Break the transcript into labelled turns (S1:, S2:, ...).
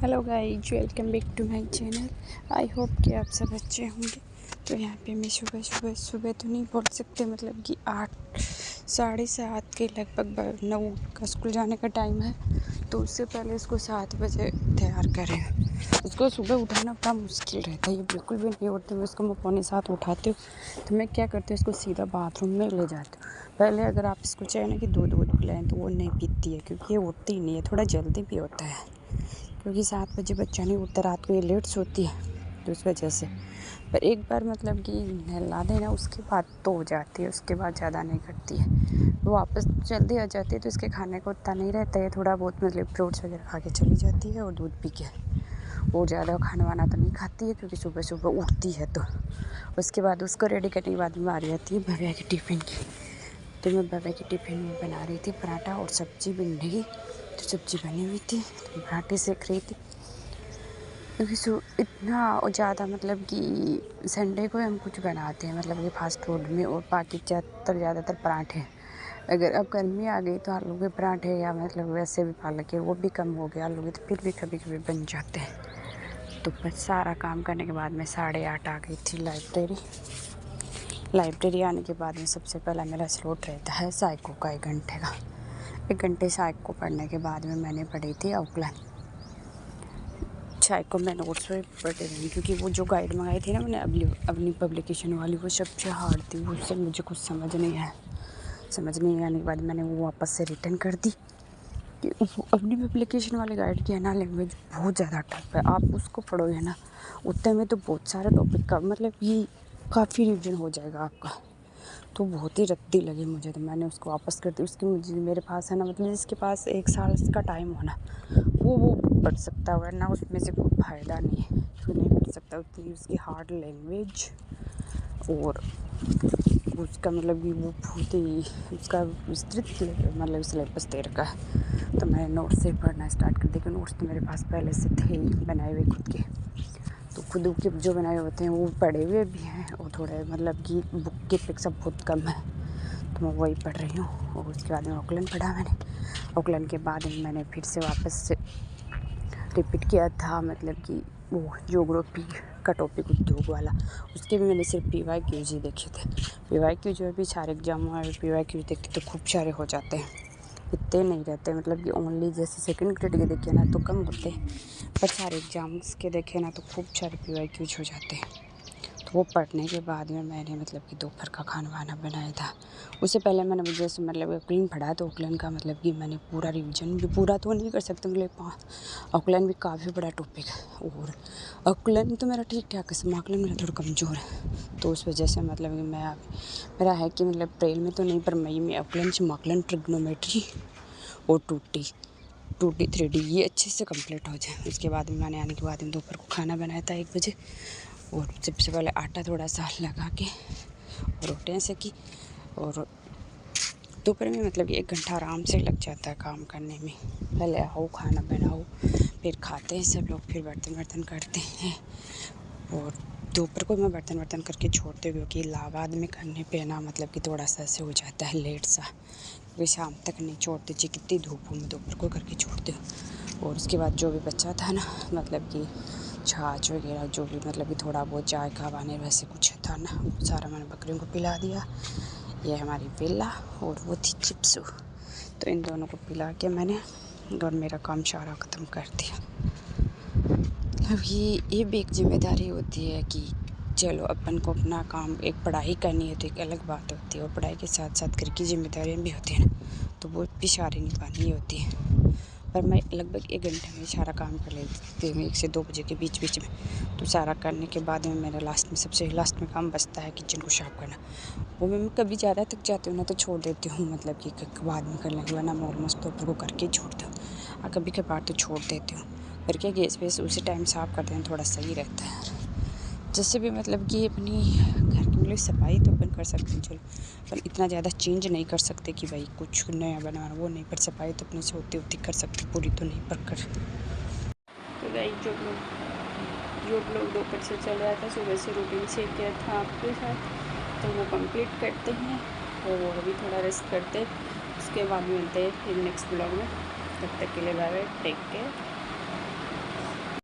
S1: Hello guys, welcome back to my channel. I hope कि आप सब अच्छे होंगे। तो यहाँ पे मैं सुबह तो नहीं बोल सकते, मतलब कि 8 साढ़े 7 के लगभग 9 का स्कूल जाने का टाइम है। तो उससे पहले उसको 7 बजे तैयार करें। उसको सुबह उठाना बड़ा मुश्किल रहता है, ये बिल्कुल भी नहीं उठती। मैं उसको 6:45 उठाती हूँ। तो मैं क्या करती हूँ, उसको सीधा बाथरूम में ले जाती हूँ। पहले अगर आप इसको चाहे ना कि दूध पिलाएं तो वो नहीं पीती है, क्योंकि ये उठती ही नहीं है। थोड़ा जल्दी भी होता है, क्योंकि 7 बजे बच्चा नहीं उठता, रात को ये लेट सोती है, तो उस वजह से। पर एक बार मतलब कि नहला देना, उसके बाद तो हो जाती है, उसके बाद ज़्यादा नहीं करती है। वो वापस जल्दी आ जाती है, तो इसके खाने को उतना नहीं रहता है। थोड़ा बहुत मतलब फ्रूट्स वगैरह खा के चली जाती है और दूध पी के। वो ज़्यादा खाना वाना तो नहीं खाती है, क्योंकि सुबह सुबह उठती है। तो उसके बाद उसको रेडी करने के बाद में आ जाती है भव्या के टिफ़िन की। तो मैं भव्या के टिफ़िन में बना रही थी पराठा और सब्ज़ी भिंडी की। तो सब्ज़ी बनी हुई थी, तो पराठे सेक रही थी। क्योंकि इतना ज़्यादा मतलब कि संडे को हम कुछ बनाते हैं, मतलब कि फ़ास्ट फूड में, और बाकी ज़्यादातर पराठे। अगर अब गर्मी आ गई तो आलू के पराठे, या मतलब वैसे भी पालक के, वो भी कम हो गया। आलू के तो फिर भी कभी कभी बन जाते हैं। तो बस सारा काम करने के बाद मैं 8:30 आ गई थी लाइब्रेरी आने के बाद में सबसे पहला मेरा स्लॉट रहता है साइको का 1 घंटे का। 1 घंटे साइको पढ़ने के बाद में मैंने पढ़ी थी आउटलाइन। साइको में नोट्स पे पढ़ रही हूँ, क्योंकि वो जो गाइड मंगाई थी ना मैंने अपनी पब्लिकेशन वाली, वो सबसे हार्ड थी। उससे मुझे कुछ समझ नहीं आने के बाद मैंने वो वापस से रिटर्न कर दी। कि अपनी पब्लिकेशन वाले गाइड की है ना, लैंग्वेज बहुत ज़्यादा टफ है। आप उसको पढ़ोगे ना, उतने में तो बहुत सारे टॉपिक का मतलब ये काफ़ी रिविजन हो जाएगा आपका। तो बहुत ही रद्दी लगी मुझे, तो मैंने उसको वापस कर दी। उसकी मुझे मेरे पास है ना, मतलब जिसके पास 1 साल का टाइम होना, वो पढ़ सकता है, वरना उसमें से कोई फ़ायदा नहीं है। कोई नहीं पढ़ सकता, उतनी उसकी हार्ड लैंग्वेज। और उसका मतलब कि वो बहुत ही उसका विस्तृत मतलब सिलेबस दे रखा है। तो मैंने नोट्स से पढ़ना स्टार्ट कर दिया, क्योंकि नोट्स तो मेरे पास पहले से थे ही बनाए हुए खुद के। तो खुद के जो बनाए होते हैं वो पढ़े हुए भी हैं, और थोड़े मतलब कि बुक की अपेक्षा बहुत कम है। तो मैं वही पढ़ रही हूँ। और उसके बाद में आकलन पढ़ा मैंने। आकलन के बाद मैंने फिर से वापस से रिपीट किया था, मतलब कि वो ज्योग्राफी का टॉपिक, उद्योग वाला। उसके भी मैंने सिर्फ PYQs ही देखे थे। PYQ जो है भी सारे एग्जाम में PYQ देखते तो खूब सारे हो जाते हैं, इतने नहीं रहते। मतलब कि ओनली जैसे सेकंड ग्रेड के देखे ना तो कम होते हैं, पर सारे एग्जाम्स के देखे ना तो खूब सारे PYQs हो जाते हैं। तो वो पढ़ने के बाद में मैंने मतलब कि दोपहर का खाना वाना बनाया था। उससे पहले मैंने जैसे मतलब आकलन पढ़ा, तो आकलन का मतलब कि मैंने पूरा रिवीजन भी पूरा तो नहीं कर सकते, मतलब आकलन भी काफ़ी बड़ा टॉपिक है। और आकलन तो मेरा ठीक ठाक है, समाकलन मेरा थोड़ा कमज़ोर है। तो उस वजह से मतलब कि मेरा है कि मतलब अप्रैल में तो नहीं, पर मई में आकलन, समाकलन, ट्रिग्नोमेट्री और 2D 3D ये अच्छे से कंप्लीट हो जाए। उसके बाद में मैंने आने के बाद में दोपहर को खाना बनाया था 1 बजे। और सबसे पहले आटा थोड़ा सा लगा के और रोटियाँ सेकी। और दोपहर में मतलब 1 घंटा आराम से लग जाता है काम करने में। पहले आओ खाना बनाओ, फिर खाते हैं सब लोग, फिर बर्तन करते हैं। और दोपहर को मैं बर्तन करके छोड़ती हूँ, क्योंकि इलाहाबाद में करने पे ना मतलब कि थोड़ा सा ऐसे हो जाता है लेट सा, क्योंकि शाम तक नहीं छोड़ते चाहिए, कितनी धूप हो, मैं दोपहर को करके छोड़ती हूँ। और उसके बाद जो भी बचा था ना, मतलब कि छाछ वगैरह जो भी मतलब कि थोड़ा बहुत चाय का पानी वैसे कुछ था ना, वो सारा मैंने बकरियों को पिला दिया। ये हमारी बेला और वो थी चिप्सू, तो इन दोनों को पिला के मैंने और मेरा काम सारा ख़त्म कर दिया। अब ये भी एक जिम्मेदारी होती है कि चलो अपन को अपना काम, एक पढ़ाई करनी है तो एक अलग बात होती है, और पढ़ाई के साथ साथ घर की जिम्मेदारियाँ भी होती हैं ना, तो वो भी सारी निभानी होती है। पर मैं लगभग 1 घंटे में सारा काम कर लेती हूँ, 1 से 2 बजे के बीच में। तो सारा करने के बाद में मेरा सबसे लास्ट में काम बचता है किचन को साफ़ करना। वो मैं कभी ज़्यादा थक जाती हूँ ना तो छोड़ देती हूँ, मतलब कि बाद में कर लेंगे, वरना मैं ऑलमोस्ट दोपहर को करके ही छोड़ती हूँ। और कभी कभार तो छोड़ देती हूँ, पर क्या गैस वैस उसी टाइम साफ़ कर देना थोड़ा सही रहता है। जैसे भी मतलब कि अपनी घर की मतलब सफाई तो अपन कर सकते हैं, चलो पर इतना ज़्यादा चेंज नहीं कर सकते कि भाई कुछ नया बनाना, वो नहीं, पर सफाई तो अपने से होती कर सकते, पूरी तो नहीं पर कर। तो गाइस जो लोग दोपहर से चल रहा था, सुबह से रूटीन शेयर किया था आपके साथ, तो वो कंप्लीट करते हैं और अभी थोड़ा रेस्ट करते हैं। उसके बाद मिलते हैं फिर नेक्स्ट ब्लॉग में। तब तक के लिए बाय बाय, टेक केयर।